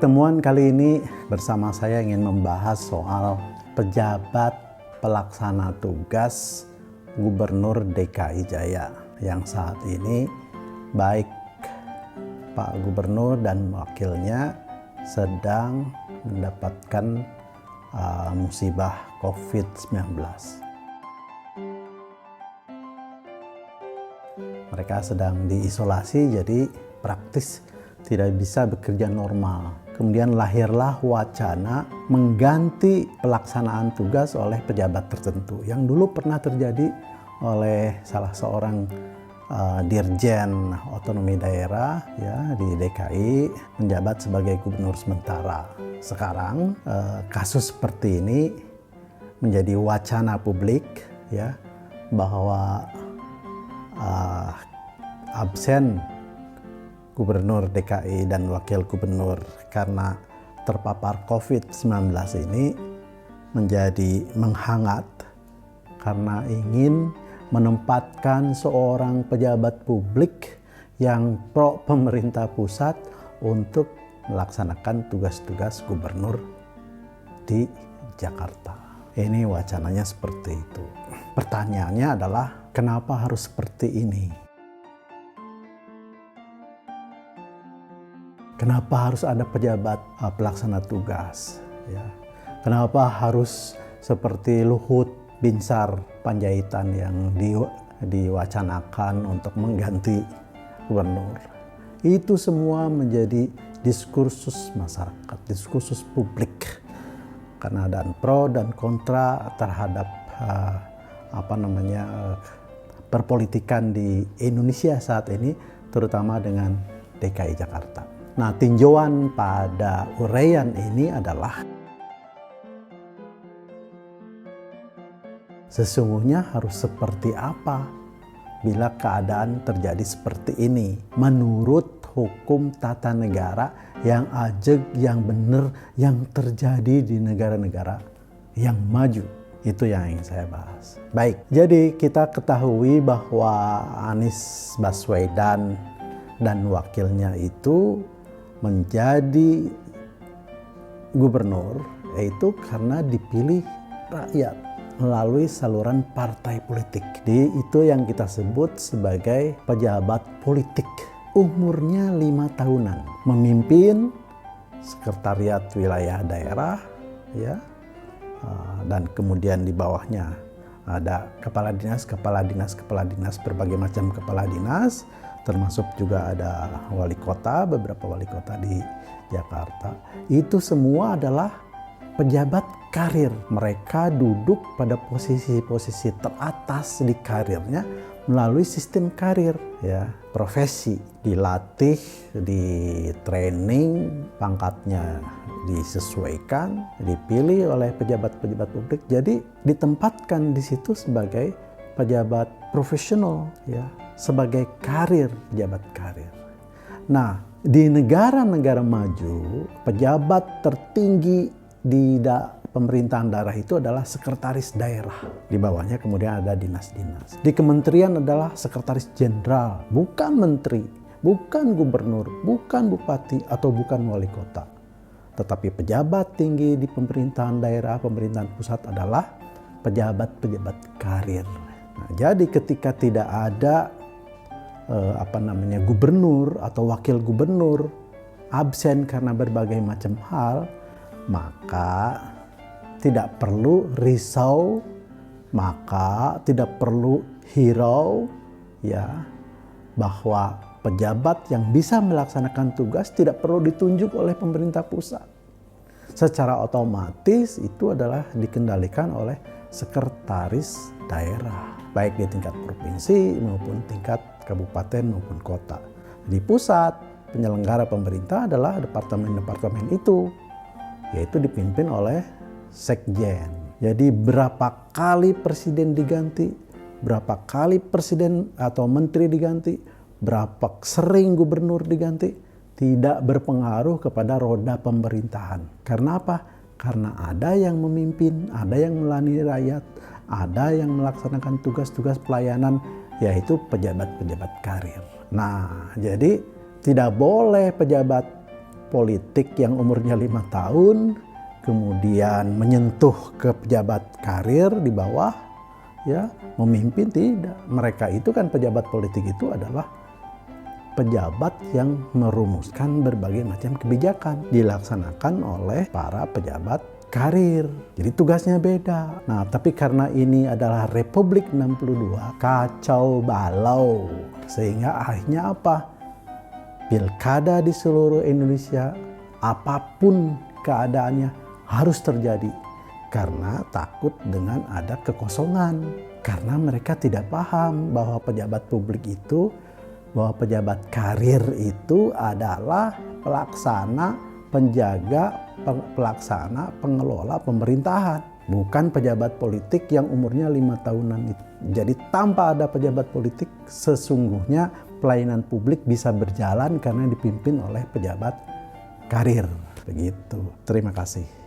Pertemuan kali ini bersama saya ingin membahas soal pejabat pelaksana tugas Gubernur DKI Jaya yang saat ini baik Pak Gubernur dan wakilnya sedang mendapatkan musibah COVID-19. Mereka sedang diisolasi, jadi praktis tidak bisa bekerja normal. Kemudian lahirlah wacana mengganti pelaksanaan tugas oleh pejabat tertentu yang dulu pernah terjadi oleh salah seorang dirjen otonomi daerah ya di DKI menjabat sebagai gubernur sementara. Sekarang kasus seperti ini menjadi wacana publik ya bahwa absen Gubernur DKI dan Wakil Gubernur karena terpapar COVID-19 ini menjadi menghangat karena ingin menempatkan seorang pejabat publik yang pro pemerintah pusat untuk melaksanakan tugas-tugas gubernur di Jakarta. Ini wacananya seperti itu. Pertanyaannya adalah kenapa harus seperti ini? Kenapa harus ada pejabat pelaksana tugas? Ya. Kenapa harus seperti Luhut Binsar Panjaitan yang diwacanakan untuk mengganti gubernur? Itu semua menjadi diskursus masyarakat, diskursus publik. Karena ada pro dan kontra terhadap perpolitikan di Indonesia saat ini, terutama dengan DKI Jakarta. Nah, tinjauan pada uraian ini adalah sesungguhnya harus seperti apa bila keadaan terjadi seperti ini menurut hukum tata negara yang ajeg, yang benar, yang terjadi di negara-negara yang maju. Itu yang ingin saya bahas. Baik, jadi kita ketahui bahwa Anies Baswedan dan wakilnya itu menjadi gubernur yaitu karena dipilih rakyat melalui saluran partai politik. Itu yang kita sebut sebagai pejabat politik. Umurnya 5 tahunan, memimpin sekretariat wilayah daerah, ya, dan kemudian di bawahnya ada kepala dinas, berbagai macam kepala dinas, termasuk juga ada wali kota, beberapa wali kota di Jakarta. Itu semua adalah pejabat karir. Mereka duduk pada posisi-posisi teratas di karirnya melalui sistem karir, ya, profesi, dilatih, di training, pangkatnya disesuaikan, dipilih oleh pejabat-pejabat publik. Jadi ditempatkan di situ sebagai pejabat profesional, ya, sebagai karir, pejabat karir. Nah, di negara-negara maju, pejabat tertinggi di pemerintahan daerah itu adalah sekretaris daerah. Di bawahnya kemudian ada dinas-dinas. Di kementerian adalah sekretaris jenderal, bukan menteri, bukan gubernur, bukan bupati, atau bukan wali kota. Tetapi pejabat tinggi di pemerintahan daerah, pemerintahan pusat adalah pejabat-pejabat karir. Nah, jadi ketika tidak ada gubernur atau wakil gubernur absen karena berbagai macam hal, maka tidak perlu risau, maka tidak perlu hirau, ya, bahwa pejabat yang bisa melaksanakan tugas tidak perlu ditunjuk oleh pemerintah pusat. Secara otomatis itu adalah dikendalikan oleh sekretaris daerah, baik di tingkat provinsi maupun tingkat kabupaten maupun kota. Di pusat, penyelenggara pemerintah adalah departemen-departemen itu, yaitu dipimpin oleh sekjen. Jadi berapa kali presiden diganti, berapa kali presiden atau menteri diganti, berapa sering gubernur diganti, tidak berpengaruh kepada roda pemerintahan. Karena apa? Karena ada yang memimpin, ada yang melayani rakyat, ada yang melaksanakan tugas-tugas pelayanan, yaitu pejabat-pejabat karir. Nah, jadi tidak boleh pejabat politik yang umurnya 5 tahun, kemudian menyentuh ke pejabat karir di bawah, ya, memimpin tidak. Mereka itu kan pejabat politik itu adalah pejabat yang merumuskan berbagai macam kebijakan dilaksanakan oleh para pejabat karir. Jadi tugasnya beda. Nah, tapi karena ini adalah Republik 62, kacau balau. Sehingga akhirnya apa? Pilkada di seluruh Indonesia, apapun keadaannya harus terjadi. Karena takut dengan ada kekosongan. Karena mereka tidak paham bahwa pejabat publik itu, bahwa pejabat karir itu adalah pelaksana, penjaga, pelaksana, pengelola pemerintahan. Bukan pejabat politik yang umurnya 5 tahunan itu. Jadi tanpa ada pejabat politik, sesungguhnya pelayanan publik bisa berjalan karena dipimpin oleh pejabat karir. Begitu. Terima kasih.